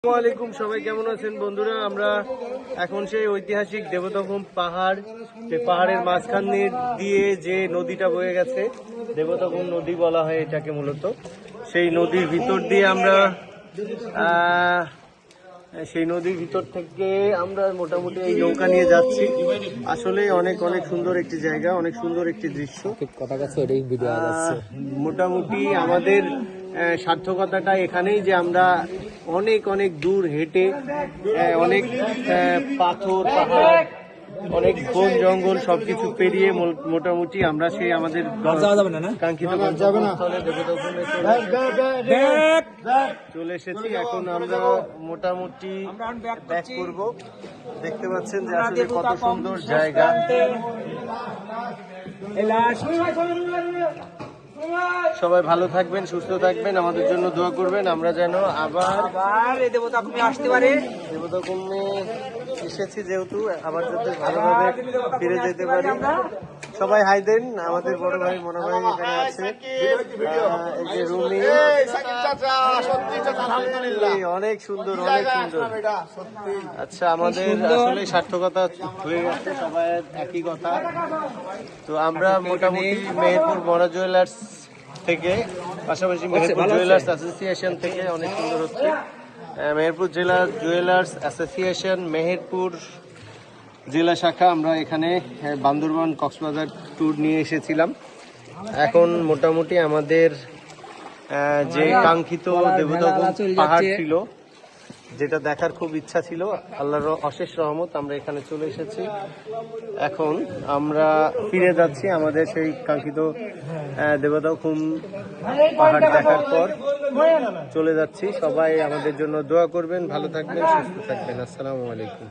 আসসালামু আলাইকুম, সবাই কেমন আছেন বন্ধুরা? আমরা এখন সেই ঐতিহাসিক দেবদখম পাহাড়, সেই পাহাড়ের মাঝখান দিয়ে যে নদীটা বয়ে গেছে, দেবদখম নদী বলা হয় এটাকে মূলত। সেই নদীর ভিতর দিয়ে আমরা সেই নদীর ভিতর থেকে আমরা মোটামুটি এই নৌকা নিয়ে যাচ্ছি। আসলে অনেক অনেক সুন্দর একটি জায়গা, অনেক সুন্দর একটি দৃশ্য। মোটামুটি আমাদের সার্থকতাটা এখানেই যে আমরা অনেক অনেক দূর হেঁটে অনেক পাথর, পাহাড়, অনেক বন জঙ্গল সবকিছু পেরিয়ে মোটামুটি আমরা সেই আমাদের কাঙ্ক্ষিত গন্তব্যস্থলে দেবদখমে চলে এসেছি। এখন আমরা মোটামুটি ব্যাক করব। দেখতে পাচ্ছেন যে আসলে কত সুন্দর জায়গা। সবাই ভালো থাকবেন, সুস্থ থাকবেন, আমাদের জন্য দোয়া করবেন। আমরা যেন আবার দেবদখমে আসতে পারি। দেবদখমে এসেছি যেহেতু, আবার যাতে ভালোভাবে ফিরে যেতে পারি। সবাই হাই দেন। আমাদের বড় ভাই মনে ভাই এখানে আছে, এই যে রুমি, অনেক সুন্দর, অনেক সুন্দর। আচ্ছা, আমাদের আসলে সার্থকতা হয়ে গেছে, সবাই একই কথা। তো আমরা মোটামুটি মেহেরপুর বড় জুয়েলার্স থেকে, পাশাপাশি মেহেরপুর জুয়েলার্স অ্যাসোসিয়েশন থেকে অনেক সুন্দর হচ্ছে। মেহেরপুর জেলা জুয়েলার্স অ্যাসোসিয়েশন মেহেরপুর জেলা শাখা, আমরা এখানে বান্দরবান কক্সবাজার ট্যুর নিয়ে এসেছিলাম। এখন মোটামুটি আমাদের যে কাঙ্ক্ষিত দেবদখম পাহাড় ছিল, যেটা দেখার খুব ইচ্ছা ছিল, আল্লাহর অশেষ রহমত আমরা এখানে চলে এসেছি। এখন আমরা ফিরে যাচ্ছি আমাদের সেই কাঙ্ক্ষিত দেবদখম পাহাড় দেখার পর চলে যাচ্ছি। সবাই আমাদের জন্য দোয়া করবেন, ভালো থাকবেন, সুস্থ থাকবেন। আসসালামু আলাইকুম।